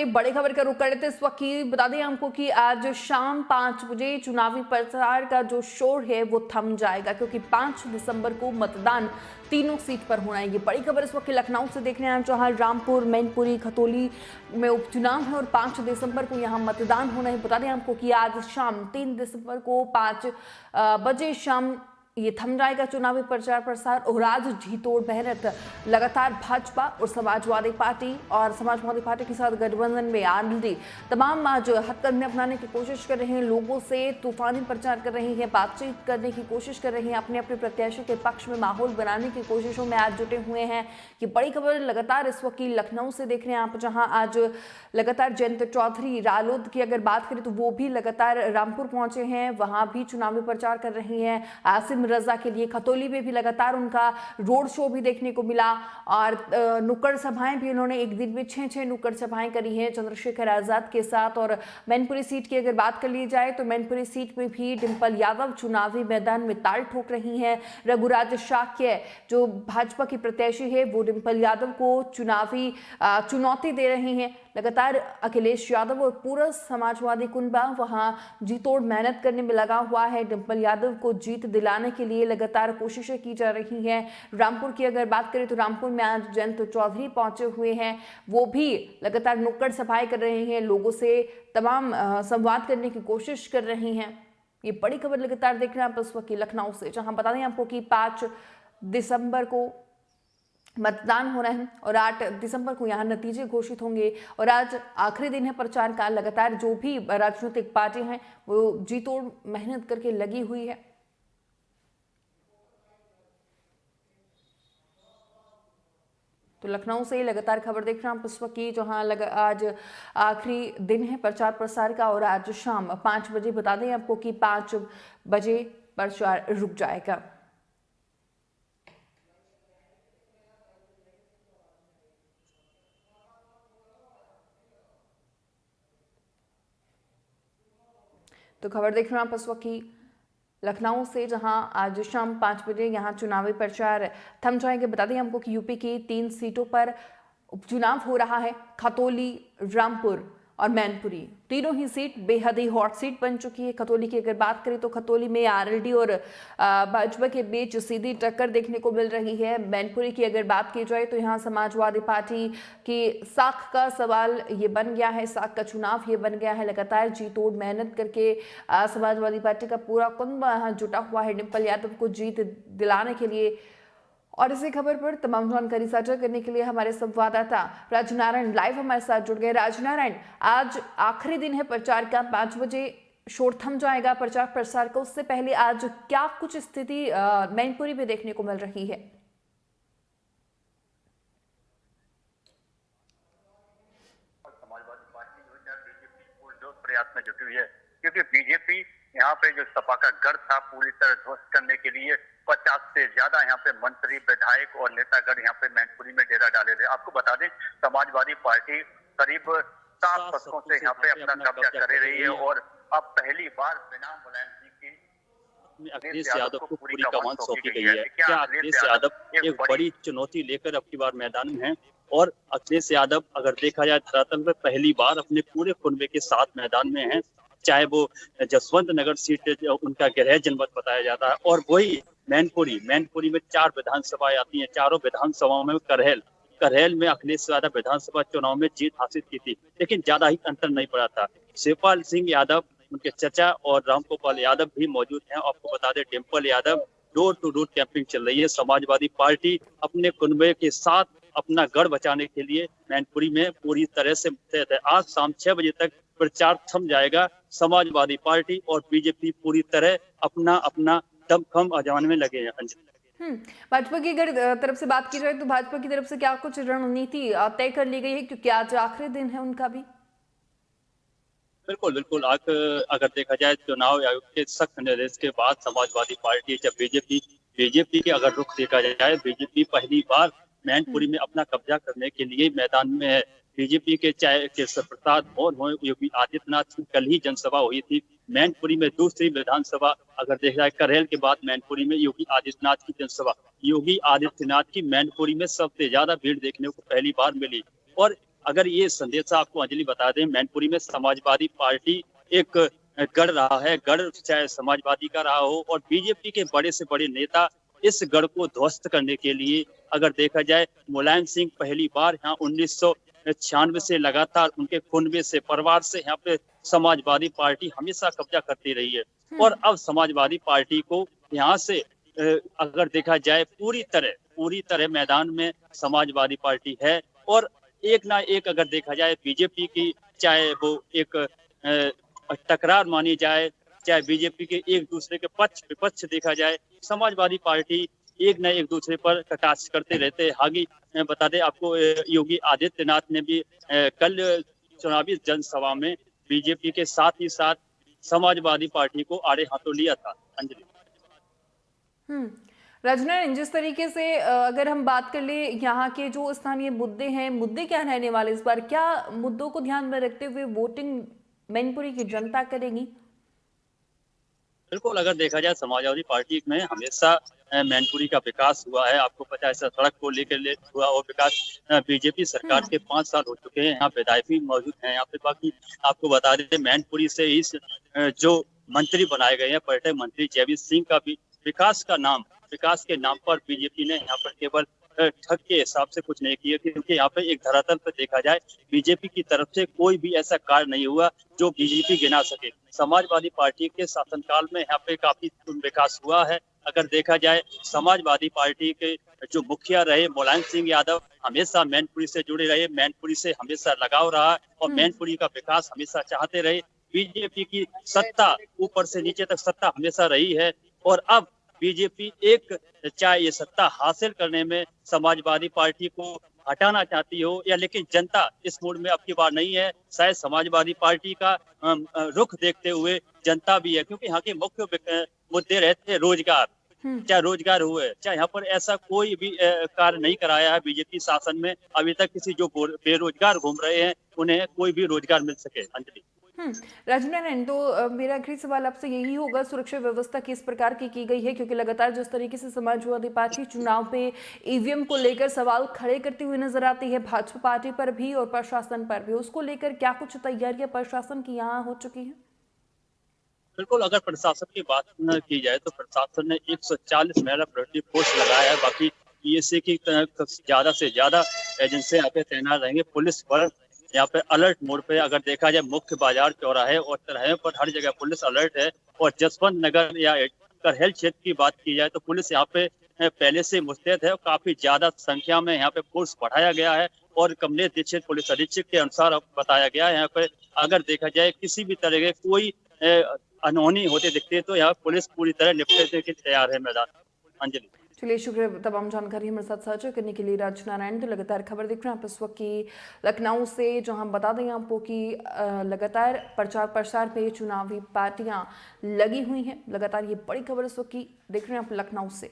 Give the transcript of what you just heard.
बड़ी खबर का रुख कर लेते इस वक्त की बता दें हमको कि आज शाम 5 बजे चुनावी प्रचार का जो शोर है वो थम जाएगा क्योंकि 5 दिसंबर को मतदान तीनों सीट पर होना है। ये बड़ी खबर इस वक्त की लखनऊ से देखने आए जहां रामपुर, मैनपुरी, खतौली में उपचुनाव है और 5 दिसंबर को यहां मतदान होना है। बता दें हमको कि आज शाम 3 दिसंबर को 5 बजे शाम ये थम जाएगा चुनावी प्रचार प्रसार और आज जी तोड़ मेहनत लगातार भाजपा और समाजवादी पार्टी के साथ गठबंधन में आरएलडी तमाम आज हथकंडे अपनाने की कोशिश कर रहे हैं, लोगों से तूफानी प्रचार कर रही हैं, बातचीत करने की कोशिश कर रही हैं, अपने अपने प्रत्याशी के पक्ष में माहौल बनाने की कोशिशों में आज जुटे हुए हैं। ये बड़ी खबर लगातार इस वक्त की लखनऊ से देख रहे हैं आप, जहां आज लगातार जयंत चौधरी रालोद की अगर बात करें तो वो भी लगातार रामपुर पहुंचे हैं, वहां भी चुनावी प्रचार कर रही हैं। आसिम रजा के लिए खतौली में भी लगातार उनका रोड शो भी देखने को मिला और नुक्कड़ सभाएं भी उन्होंने एक दिन में 6 नुक्कड़ सभाएं करी हैं चंद्रशेखर आजाद के साथ। और मैनपुरी सीट की अगर बात कर ली जाए तो मैनपुरी सीट में भी डिंपल यादव चुनावी मैदान में ताल ठोक रही हैं। रघुराज शाक्य जो भाजपा की प्रत्याशी है वो डिंपल यादव को चुनावी चुनौती दे रहे हैं। लगातार अखिलेश यादव और पूरा समाजवादी कुनबा वहां जी तोड़ मेहनत करने में लगा हुआ है। डिंपल यादव को जीत दिलाने के लिए लगातार कोशिशें की जा रही हैं। रामपुर की अगर बात करें तो रामपुर में आज जयंत चौधरी पहुंचे हुए हैं, वो भी लगातार नुक्कड़ सभाएं कर रहे हैं, लोगों से तमाम संवाद करने की कोशिश कर रही हैं। ये बड़ी खबर लगातार देख रहे हैं आप इस वक्त लखनऊ से, जहां बता दें आपको कि 5 दिसंबर को मतदान हो रहे हैं और 8 दिसंबर को यहां नतीजे घोषित होंगे और आज आखिरी दिन है प्रचार का। लगातार जो भी राजनीतिक पार्टी हैं वो जी तोड़ मेहनत करके लगी हुई है। तो लखनऊ से लगातार खबर देख रहे हैं आप इस वक्त की, जहां आज आखिरी दिन है प्रचार प्रसार का और आज शाम 5 बजे बता दें आपको कि 5 बजे प्रचार रुक जाएगा। तो खबर देख रहे हैं आप इस वक्त की लखनऊ से, जहां आज शाम 5 बजे यहां चुनावी प्रचार थम जाएंगे। बता दें हमको कि यूपी की 3 सीटों पर उपचुनाव हो रहा है। खतौली, रामपुर और मैनपुरी तीनों ही सीट बेहद ही हॉट सीट बन चुकी है। खतौली की अगर बात करें तो खतौली में आरएलडी और भाजपा के बीच सीधी टक्कर देखने को मिल रही है। मैनपुरी की अगर बात की जाए तो यहाँ समाजवादी पार्टी की साख का सवाल ये बन गया है, साख का चुनाव ये बन गया है। लगातार जी तोड़ मेहनत करके समाजवादी पार्टी का पूरा कुनबा यहाँ जुटा हुआ है डिंपल यादव को जीत दिलाने के लिए। और इसी खबर पर तमाम जानकारी साझा करने के लिए हमारे संवाददाता राजनारायण लाइव हमारे साथ जुड़ गए। राजनारायण, आज आखिरी दिन है प्रचार का, 5 बजे शोर थम जाएगा प्रचार प्रसार का, उससे पहले आज क्या कुछ स्थिति मैनपुरी में देखने को मिल रही है? समाजवादी पार्टी जो है बीजेपी पुरजोर प्रयास में जुटी हुई है, क्योंकि बीजेपी यहाँ पे जो सपा का गढ़ था पूरी तरह ध्वस्त करने के लिए 50 से ज्यादा यहाँ पे मंत्री, विधायक और नेतागढ़ यहाँ पे मैनपुरी में डेरा डाले थे। आपको बता दें समाजवादी पार्टी करीब 7 दशकों से यहाँ पे अपना कब्जा कर रही है और अब पहली बार बिना मुलायम जी की अखिलेश यादव को पूरी कमान सौंपी गई है। क्या अखिलेश यादव एक बड़ी चुनौती लेकर अब की बार मैदान में है? और अखिलेश यादव अगर देखा जाए धरातल में पहली बार अपने पूरे कुनबे के साथ मैदान में है, चाहे वो जसवंत नगर सीट उनका गृह जनपद बताया जाता है और वही मैनपुरी में 4 विधानसभाएं आती हैं। चारों विधानसभाओं में करहल में अखिलेश यादव विधानसभा चुनाव में जीत हासिल की थी, लेकिन ज्यादा ही अंतर नहीं पड़ा था। शिवपाल सिंह यादव, उनके चचा और रामगोपाल यादव भी मौजूद हैं। आपको बता दें Dimple Yadav door to door camping चल रही है। समाजवादी पार्टी अपने कुनबे के साथ अपना गढ़ बचाने के लिए मैनपुरी में पूरी तरह से मुस्तैद है। आज शाम 6 बजे तक प्रचार थम जाएगा। समाजवादी पार्टी और बीजेपी पूरी तरह अपना दमखम आजमाने में लगे हैं। भाजपा की अगर तरफ से बात की जाए तो भाजपा की तरफ से क्या कुछ रणनीति तय कर ली गई है, क्योंकि आज आखिरी दिन है उनका भी? बिल्कुल अगर देखा जाए चुनाव आयोग के सख्त निर्देश के बाद समाजवादी पार्टी जब बीजेपी के अगर रुख देखा जाए, बीजेपी पहली बार मैनपुरी में अपना कब्जा करने के लिए मैदान में है। बीजेपी के चाहे केशव प्रसाद और योगी आदित्यनाथ की कल ही जनसभा हुई थी। मैनपुरी में दूसरी विधानसभा अगर देखा जाए करहल के बाद मैनपुरी में योगी आदित्यनाथ की जनसभा। योगी आदित्यनाथ की मैनपुरी में सबसे ज्यादा भीड़ देखने को पहली बार मिली और अगर ये संदेश आपको अंजलि बता दें, मैनपुरी में समाजवादी पार्टी एक गढ़ रहा है, गढ़ चाहे समाजवादी का रहा हो, और बीजेपी के बड़े से बड़े नेता इस गढ़ को ध्वस्त करने के लिए, अगर देखा जाए, मुलायम सिंह पहली बार यहाँ 1996 से लगातार उनके कुनबे से, परिवार से यहाँ पे समाजवादी पार्टी हमेशा कब्जा करती रही है। और अब समाजवादी पार्टी को यहाँ से अगर देखा जाए पूरी तरह मैदान में समाजवादी पार्टी है। और एक ना एक अगर देखा जाए बीजेपी की, चाहे वो एक टकरार मानी जाए, चाहे बीजेपी के एक दूसरे के पक्ष विपक्ष देखा जाए, समाजवादी पार्टी एक न एक दूसरे पर कटाक्ष करते रहते हैं। हागी बता दें आपको, योगी आदित्यनाथ ने भी कल चुनावी जनसभा में बीजेपी के साथ ही साथ समाजवादी पार्टी को आड़े हाथों लिया था। अंजलि। रजनन, जिस तरीके से अगर हम बात कर ले यहाँ के जो स्थानीय मुद्दे क्या रहने वाले इस बार, क्या मुद्दों को ध्यान में रखते हुए वोटिंग मैनपुरी की जनता करेगी? बिल्कुल, अगर देखा जाए समाजवादी पार्टी में हमेशा मैनपुरी का विकास हुआ है। आपको पता है, सड़क को लेकर हुआ और विकास बीजेपी सरकार के 5 साल हो चुके हैं। यहाँ विधायक भी मौजूद हैं यहाँ पे। बाकी आपको बता दें, मैनपुरी से इस जो मंत्री बनाए गए हैं, पर्यटन मंत्री जयवीर सिंह का भी विकास के नाम पर बीजेपी ने यहाँ पर केवल ठग के हिसाब से कुछ नहीं किया, क्योंकि यहाँ पे एक धरातल पर देखा जाए बीजेपी की तरफ से कोई भी ऐसा कार्य नहीं हुआ जो बीजेपी गिना सके। समाजवादी पार्टी के शासनकाल में यहाँ पे काफी विकास हुआ है। अगर देखा जाए, समाजवादी पार्टी के जो मुखिया रहे मुलायम सिंह यादव हमेशा मैनपुरी से जुड़े रहे, मैनपुरी से हमेशा लगाव रहा और मैनपुरी का विकास हमेशा चाहते रहे। बीजेपी की सत्ता ऊपर से नीचे तक सत्ता हमेशा रही है, और अब बीजेपी चाहे ये सत्ता हासिल करने में समाजवादी पार्टी को हटाना चाहती हो, या लेकिन जनता इस मूड में अब की बार नहीं है। शायद समाजवादी पार्टी का रुख देखते हुए जनता भी है, क्योंकि यहाँ के मुख्य मुद्दे रहते हैं रोजगार, चाहे रोजगार हुए, चाहे यहाँ पर ऐसा कोई भी कार्य नहीं कराया है बीजेपी शासन में अभी तक। किसी जो बेरोजगार घूम रहे हैं उन्हें कोई भी रोजगार मिल सके। अंजलि। राजनन, तो मेरा आखिरी सवाल आपसे यही होगा, सुरक्षा व्यवस्था किस प्रकार की गई है? क्योंकि लगातार जिस तरीके से समाजवादी पार्टी चुनाव पे ईवीएम को लेकर सवाल खड़े करती हुई नजर आती है, भाजपा पार्टी पर भी और प्रशासन पर भी, उसको लेकर क्या कुछ तैयारियां प्रशासन की यहाँ हो चुकी है? बिल्कुल, अगर प्रशासन की बात न की जाए तो प्रशासन ने 140 महिला प्रोटेक्टिव फोर्स लगाया है। बाकी पीएसए की ज्यादा से ज्यादा एजेंसी यहाँ पे तैनात रहेंगे। पुलिस पर यहाँ पे अलर्ट मोड पे, अगर देखा जाए मुख्य बाजार, चौराहे और तिराहे पर हर जगह पुलिस अलर्ट है। और जसवंत नगर या करहेल क्षेत्र की बात की जाए तो पुलिस यहाँ पे पहले से मुस्तैद है और काफी ज्यादा संख्या में यहाँ पे फोर्स बढ़ाया गया है। और कमलेश दीक्षित पुलिस अधीक्षक के अनुसार बताया गया है, यहाँ पे अगर देखा जाए किसी भी तरह के कोई अनहोनी होते दिखते हैं तो यहाँ पुलिस पूरी तरह निपटने के तैयार है मैदान। अंजलि। चलिए, शुक्रिया तमाम जानकारी हमारे साथ साझा करने के लिए राजनारायण। तो लगातार खबर देख रहे हैं आप इस वक्त की लखनऊ से, जहां हम बता दें आपको कि लगातार प्रचार प्रसार पे चुनावी पार्टियां लगी हुई हैं। लगातार ये बड़ी खबर इस वक्त की देख रहे हैं आप लखनऊ से।